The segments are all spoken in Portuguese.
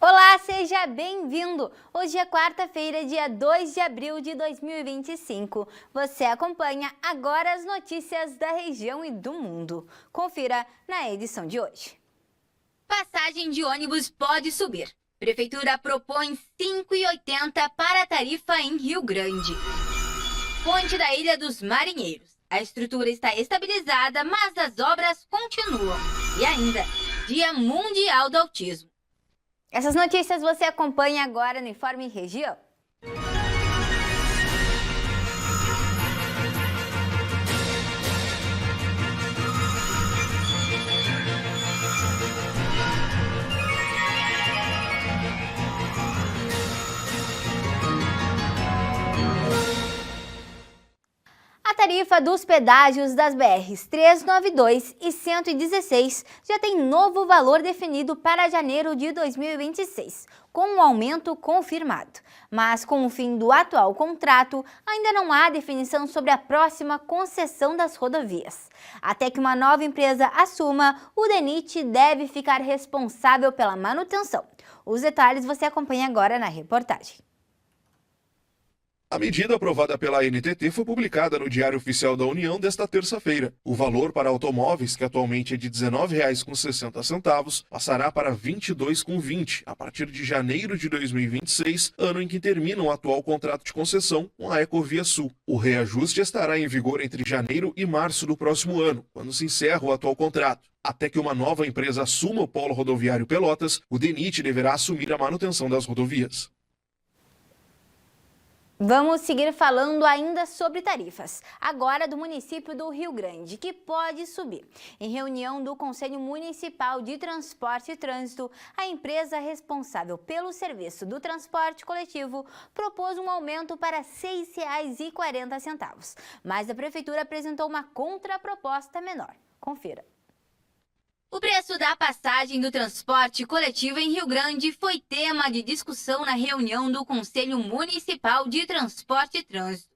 Olá, seja bem-vindo! Hoje é quarta-feira, dia 2 de abril de 2025. Você acompanha agora as notícias da região e do mundo. Confira na edição de hoje. Passagem de ônibus pode subir. Prefeitura propõe 5,80 para a tarifa em Rio Grande. Ponte da Ilha dos Marinheiros. A estrutura está estabilizada, mas as obras continuam. E ainda, Dia Mundial do Autismo. Essas notícias você acompanha agora no Informe Região. A tarifa dos pedágios das BRs 392 e 116 já tem novo valor definido para janeiro de 2026, com um aumento confirmado. Mas com o fim do atual contrato, ainda não há definição sobre a próxima concessão das rodovias. Até que uma nova empresa assuma, o DENIT deve ficar responsável pela manutenção. Os detalhes você acompanha agora na reportagem. A medida aprovada pela ANTT foi publicada no Diário Oficial da União desta terça-feira. O valor para automóveis, que atualmente é de R$ 19,60, passará para R$ 22,20 a partir de janeiro de 2026, ano em que termina o atual contrato de concessão com a Ecovia Sul. O reajuste estará em vigor entre janeiro e março do próximo ano, quando se encerra o atual contrato. Até que uma nova empresa assuma o Polo Rodoviário Pelotas, o DENIT deverá assumir a manutenção das rodovias. Vamos seguir falando ainda sobre tarifas, agora do município do Rio Grande, que pode subir. Em reunião do Conselho Municipal de Transporte e Trânsito, a empresa responsável pelo serviço do transporte coletivo propôs um aumento para R$ 6,40, mas a Prefeitura apresentou uma contraproposta menor. Confira. O preço da passagem do transporte coletivo em Rio Grande foi tema de discussão na reunião do Conselho Municipal de Transporte e Trânsito.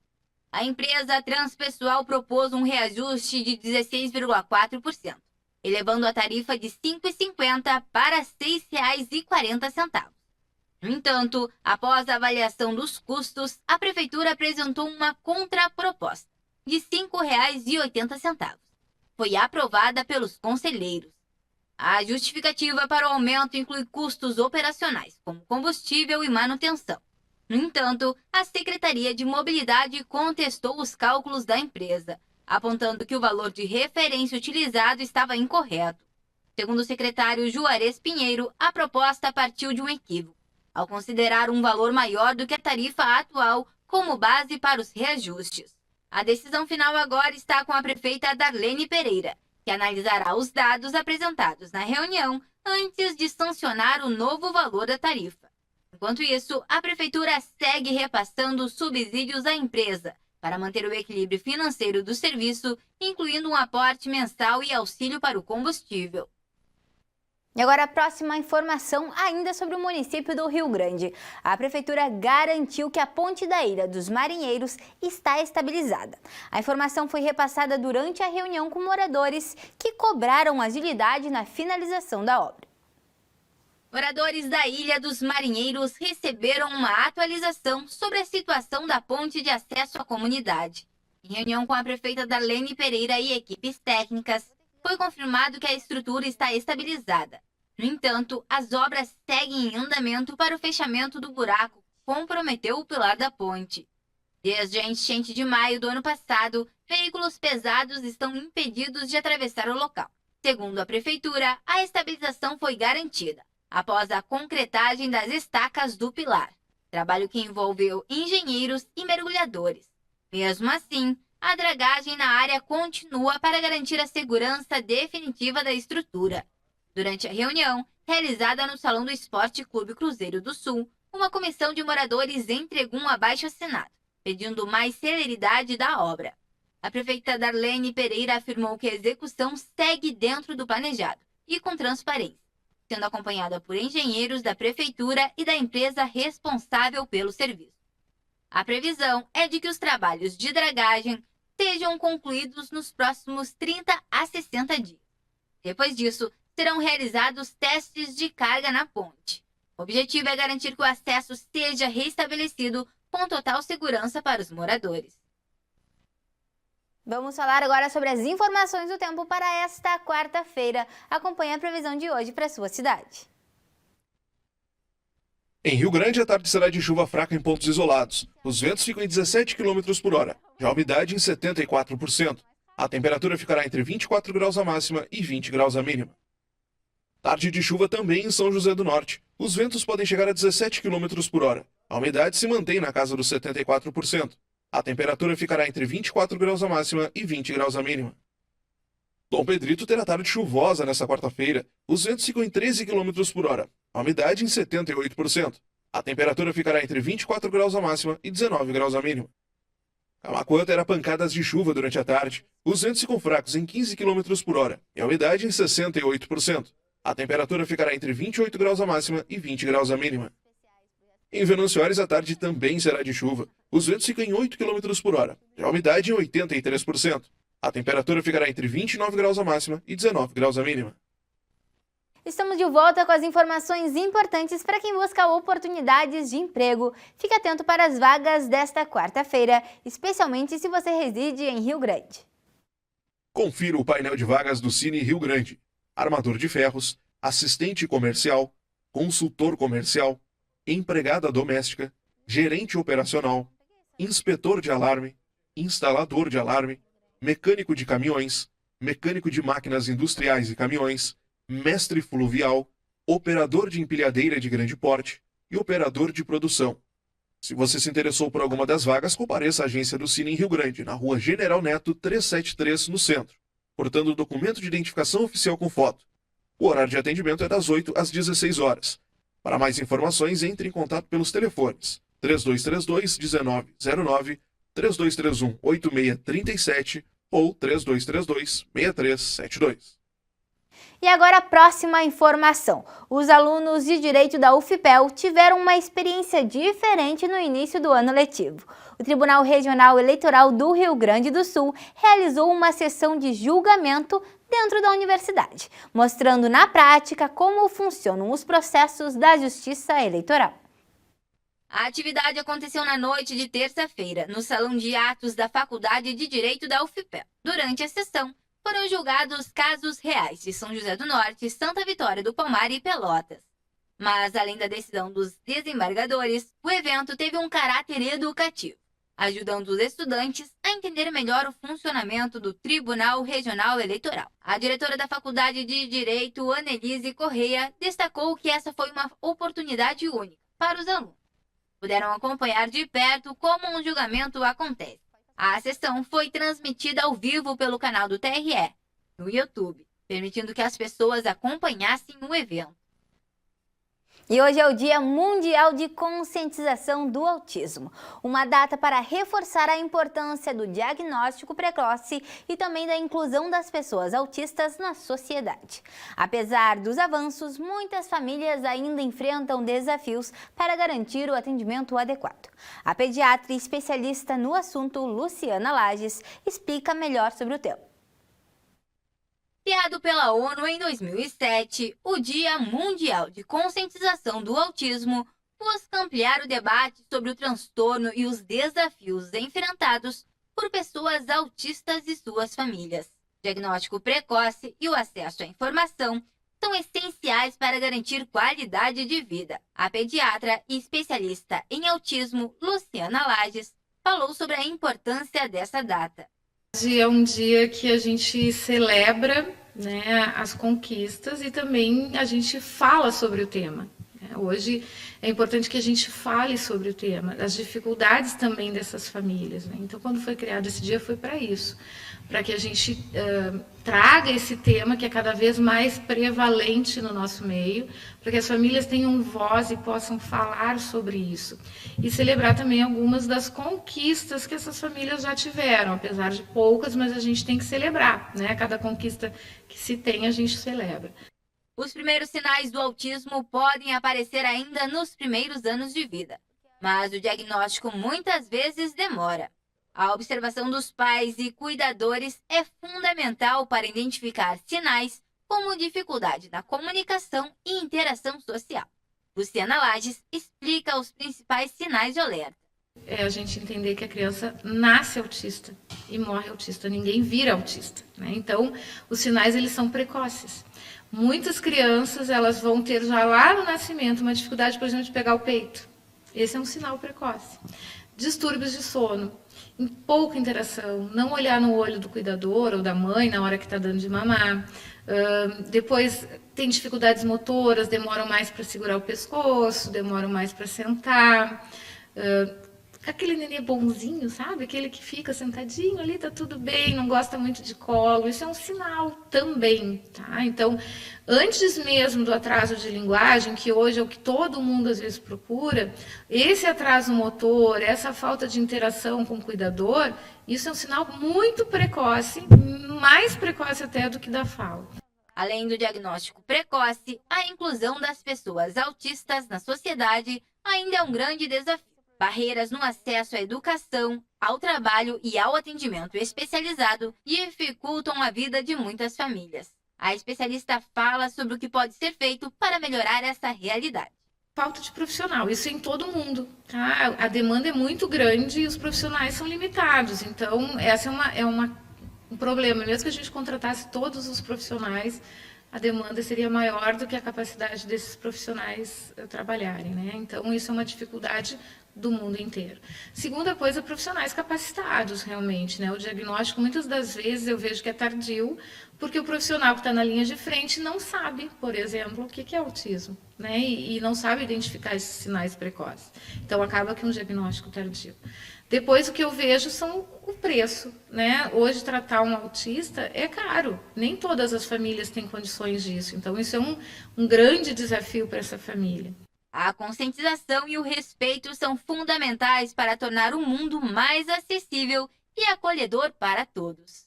A empresa transpessoal propôs um reajuste de 16,4%, elevando a tarifa de R$ 5,50 para R$ 6,40. No entanto, após a avaliação dos custos, a Prefeitura apresentou uma contraproposta de R$ 5,80. Foi aprovada pelos conselheiros. A justificativa para o aumento inclui custos operacionais, como combustível e manutenção. No entanto, a Secretaria de Mobilidade contestou os cálculos da empresa, apontando que o valor de referência utilizado estava incorreto. Segundo o secretário Juarez Pinheiro, a proposta partiu de um equívoco, ao considerar um valor maior do que a tarifa atual como base para os reajustes. A decisão final agora está com a prefeita Darlene Pereira, que analisará os dados apresentados na reunião antes de sancionar o novo valor da tarifa. Enquanto isso, a Prefeitura segue repassando subsídios à empresa para manter o equilíbrio financeiro do serviço, incluindo um aporte mensal e auxílio para o combustível. E agora a próxima informação ainda sobre o município do Rio Grande. A Prefeitura garantiu que a Ponte da Ilha dos Marinheiros está estabilizada. A informação foi repassada durante a reunião com moradores que cobraram agilidade na finalização da obra. Moradores da Ilha dos Marinheiros receberam uma atualização sobre a situação da ponte de acesso à comunidade. Em reunião com a prefeita Darlene Pereira e equipes técnicas, foi confirmado que a estrutura está estabilizada. No entanto, as obras seguem em andamento para o fechamento do buraco que comprometeu o pilar da ponte. Desde a enchente de maio do ano passado, veículos pesados estão impedidos de atravessar o local. Segundo a prefeitura, a estabilização foi garantida após a concretagem das estacas do pilar, trabalho que envolveu engenheiros e mergulhadores. Mesmo assim, a dragagem na área continua para garantir a segurança definitiva da estrutura. Durante a reunião, realizada no Salão do Esporte Clube Cruzeiro do Sul, uma comissão de moradores entregou um abaixo-assinado, pedindo mais celeridade da obra. A prefeita Darlene Pereira afirmou que a execução segue dentro do planejado e com transparência, sendo acompanhada por engenheiros da prefeitura e da empresa responsável pelo serviço. A previsão é de que os trabalhos de dragagem sejam concluídos nos próximos 30 a 60 dias. Depois disso, serão realizados testes de carga na ponte. O objetivo é garantir que o acesso seja restabelecido com total segurança para os moradores. Vamos falar agora sobre as informações do tempo para esta quarta-feira. Acompanhe a previsão de hoje para a sua cidade. Em Rio Grande, a tarde será de chuva fraca em pontos isolados. Os ventos ficam em 17 km por hora, já a umidade em 74%. A temperatura ficará entre 24 graus a máxima e 20 graus a mínima. Tarde de chuva também em São José do Norte. Os ventos podem chegar a 17 km por hora. A umidade se mantém na casa dos 74%. A temperatura ficará entre 24 graus a máxima e 20 graus a mínima. Dom Pedrito terá tarde chuvosa nesta quarta-feira. Os ventos ficam em 13 km por hora. A umidade em 78%. A temperatura ficará entre 24 graus a máxima e 19 graus a mínima. Camaquã terá pancadas de chuva durante a tarde. Os ventos ficam fracos em 15 km por hora e a umidade em 68%. A temperatura ficará entre 28 graus a máxima e 20 graus a mínima. Em Venâncio Aires, a tarde também será de chuva. Os ventos ficam em 8 km por hora e a umidade em 83%. A temperatura ficará entre 29 graus a máxima e 19 graus a mínima. Estamos de volta com as informações importantes para quem busca oportunidades de emprego. Fique atento para as vagas desta quarta-feira, especialmente se você reside em Rio Grande. Confira o painel de vagas do Cine Rio Grande. Armador de ferros, assistente comercial, consultor comercial, empregada doméstica, gerente operacional, inspetor de alarme, instalador de alarme, mecânico de caminhões, mecânico de máquinas industriais e caminhões, mestre fluvial, operador de empilhadeira de grande porte e operador de produção. Se você se interessou por alguma das vagas, compareça à agência do Cine em Rio Grande, na rua General Neto 373, no centro, portando o documento de identificação oficial com foto. O horário de atendimento é das 8 às 16 horas. Para mais informações, entre em contato pelos telefones 3232-1909, 3231-8637 ou 3232-6372. E agora a próxima informação. Os alunos de Direito da UFPEL tiveram uma experiência diferente no início do ano letivo. O Tribunal Regional Eleitoral do Rio Grande do Sul realizou uma sessão de julgamento dentro da universidade, mostrando na prática como funcionam os processos da Justiça Eleitoral. A atividade aconteceu na noite de terça-feira, no Salão de Atos da Faculdade de Direito da UFPEL. Durante a sessão, foram julgados casos reais de São José do Norte, Santa Vitória do Palmar e Pelotas. Mas, além da decisão dos desembargadores, o evento teve um caráter educativo, ajudando os estudantes a entender melhor o funcionamento do Tribunal Regional Eleitoral. A diretora da Faculdade de Direito, Annelise Correia, destacou que essa foi uma oportunidade única para os alunos. Puderam acompanhar de perto como um julgamento acontece. A sessão foi transmitida ao vivo pelo canal do TRE, no YouTube, permitindo que as pessoas acompanhassem o evento. E hoje é o Dia Mundial de Conscientização do Autismo, uma data para reforçar a importância do diagnóstico precoce e também da inclusão das pessoas autistas na sociedade. Apesar dos avanços, muitas famílias ainda enfrentam desafios para garantir o atendimento adequado. A pediatra e especialista no assunto, Luciana Lages, explica melhor sobre o tema. Criado pela ONU em 2007, o Dia Mundial de Conscientização do Autismo busca ampliar o debate sobre o transtorno e os desafios enfrentados por pessoas autistas e suas famílias. Diagnóstico precoce e o acesso à informação são essenciais para garantir qualidade de vida. A pediatra e especialista em autismo, Luciana Lages, falou sobre a importância dessa data. É um dia que a gente celebra, né, as conquistas e também a gente fala sobre o tema. Hoje é importante que a gente fale sobre o tema, as dificuldades também dessas famílias. Né? Então, quando foi criado esse dia, foi para isso, para que a gente traga esse tema que é cada vez mais prevalente no nosso meio, para que as famílias tenham voz e possam falar sobre isso. E celebrar também algumas das conquistas que essas famílias já tiveram, apesar de poucas, mas a gente tem que celebrar, né? Cada conquista que se tem, a gente celebra. Os primeiros sinais do autismo podem aparecer ainda nos primeiros anos de vida, mas o diagnóstico muitas vezes demora. A observação dos pais e cuidadores é fundamental para identificar sinais como dificuldade na comunicação e interação social. Luciana Lages explica os principais sinais de alerta. É a gente entender que a criança nasce autista e morre autista, ninguém vira autista, né? Então, os sinais eles são precoces. Muitas crianças elas vão ter já lá no nascimento uma dificuldade, por exemplo, de pegar o peito. Esse é um sinal precoce. Distúrbios de sono, pouca interação, não olhar no olho do cuidador ou da mãe na hora que está dando de mamar. Depois tem dificuldades motoras, demoram mais para segurar o pescoço, demoram mais para sentar. Aquele nenê bonzinho, sabe? Aquele que fica sentadinho ali, tá tudo bem, não gosta muito de colo. Isso é um sinal também, tá? Então, antes mesmo do atraso de linguagem, que hoje é o que todo mundo às vezes procura, esse atraso motor, essa falta de interação com o cuidador, isso é um sinal muito precoce, mais precoce até do que da fala. Além do diagnóstico precoce, a inclusão das pessoas autistas na sociedade ainda é um grande desafio. Barreiras no acesso à educação, ao trabalho e ao atendimento especializado dificultam a vida de muitas famílias. A especialista fala sobre o que pode ser feito para melhorar essa realidade. Falta de profissional, isso em todo mundo, tá? A demanda é muito grande e os profissionais são limitados, então essa um problema. Mesmo que a gente contratasse todos os profissionais, a demanda seria maior do que a capacidade desses profissionais trabalharem, né? Então isso é uma dificuldade do mundo inteiro. Segunda coisa, profissionais capacitados realmente, né? O diagnóstico muitas das vezes eu vejo que é tardio, porque o profissional que está na linha de frente não sabe, por exemplo, o que é autismo, né? E não sabe identificar esses sinais precoces. Então acaba que um diagnóstico tardio. Depois o que eu vejo são o preço, né? Hoje tratar um autista é caro, nem todas as famílias têm condições disso. Então isso é um grande desafio para essa família. A conscientização e o respeito são fundamentais para tornar o mundo mais acessível e acolhedor para todos.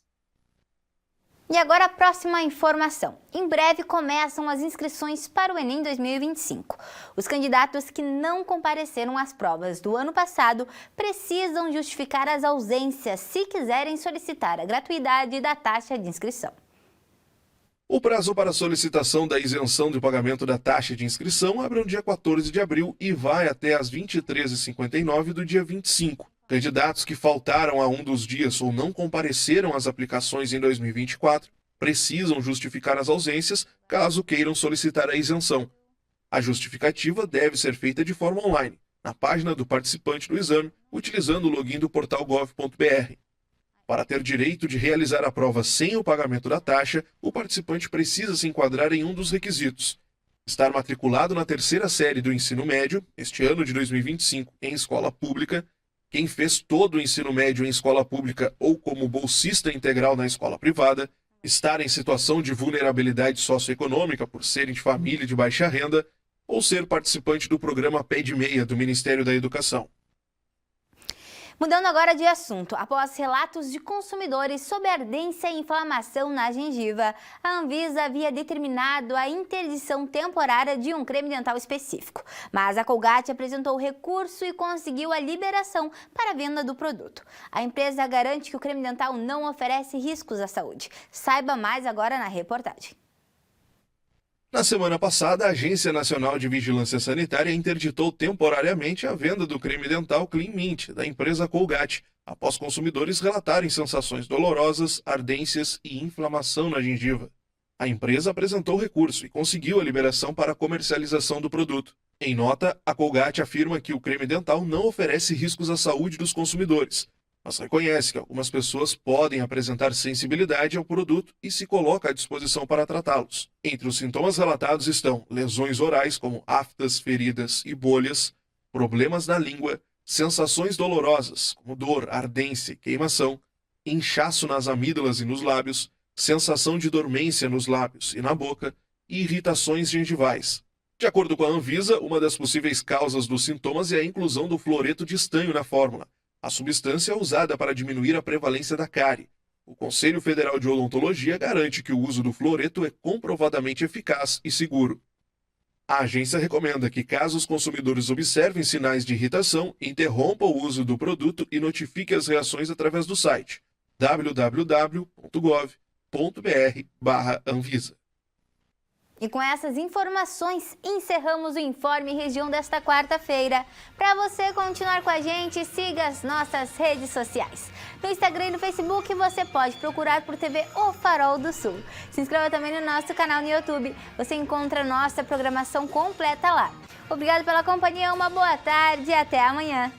E agora a próxima informação. Em breve começam as inscrições para o Enem 2025. Os candidatos que não compareceram às provas do ano passado precisam justificar as ausências se quiserem solicitar a gratuidade da taxa de inscrição. O prazo para solicitação da isenção do pagamento da taxa de inscrição abre no dia 14 de abril e vai até às 23h59 do dia 25. Candidatos que faltaram a um dos dias ou não compareceram às aplicações em 2024 precisam justificar as ausências caso queiram solicitar a isenção. A justificativa deve ser feita de forma online, na página do participante do exame, utilizando o login do portal gov.br. Para ter direito de realizar a prova sem o pagamento da taxa, o participante precisa se enquadrar em um dos requisitos: estar matriculado na terceira série do ensino médio, este ano de 2025, em escola pública, quem fez todo o ensino médio em escola pública ou como bolsista integral na escola privada, estar em situação de vulnerabilidade socioeconômica por serem de família de baixa renda, ou ser participante do programa Pé de Meia do Ministério da Educação. Mudando agora de assunto, após relatos de consumidores sobre ardência e inflamação na gengiva, a Anvisa havia determinado a interdição temporária de um creme dental específico. Mas a Colgate apresentou recurso e conseguiu a liberação para a venda do produto. A empresa garante que o creme dental não oferece riscos à saúde. Saiba mais agora na reportagem. Na semana passada, a Agência Nacional de Vigilância Sanitária interditou temporariamente a venda do creme dental Clean Mint, da empresa Colgate, após consumidores relatarem sensações dolorosas, ardências e inflamação na gengiva. A empresa apresentou recurso e conseguiu a liberação para a comercialização do produto. Em nota, a Colgate afirma que o creme dental não oferece riscos à saúde dos consumidores, mas reconhece que algumas pessoas podem apresentar sensibilidade ao produto e se coloca à disposição para tratá-los. Entre os sintomas relatados estão lesões orais, como aftas, feridas e bolhas, problemas na língua, sensações dolorosas, como dor, ardência e queimação, inchaço nas amígdalas e nos lábios, sensação de dormência nos lábios e na boca e irritações gengivais. De acordo com a Anvisa, uma das possíveis causas dos sintomas é a inclusão do fluoreto de estanho na fórmula. A substância é usada para diminuir a prevalência da cárie. O Conselho Federal de Odontologia garante que o uso do fluoreto é comprovadamente eficaz e seguro. A agência recomenda que, caso os consumidores observem sinais de irritação, interrompa o uso do produto e notifique as reações através do site www.gov.br/Anvisa. E com essas informações, encerramos o Informe Região desta quarta-feira. Para você continuar com a gente, siga as nossas redes sociais. No Instagram e no Facebook você pode procurar por TV O Farol do Sul. Se inscreva também no nosso canal no YouTube. Você encontra nossa programação completa lá. Obrigado pela companhia, uma boa tarde e até amanhã.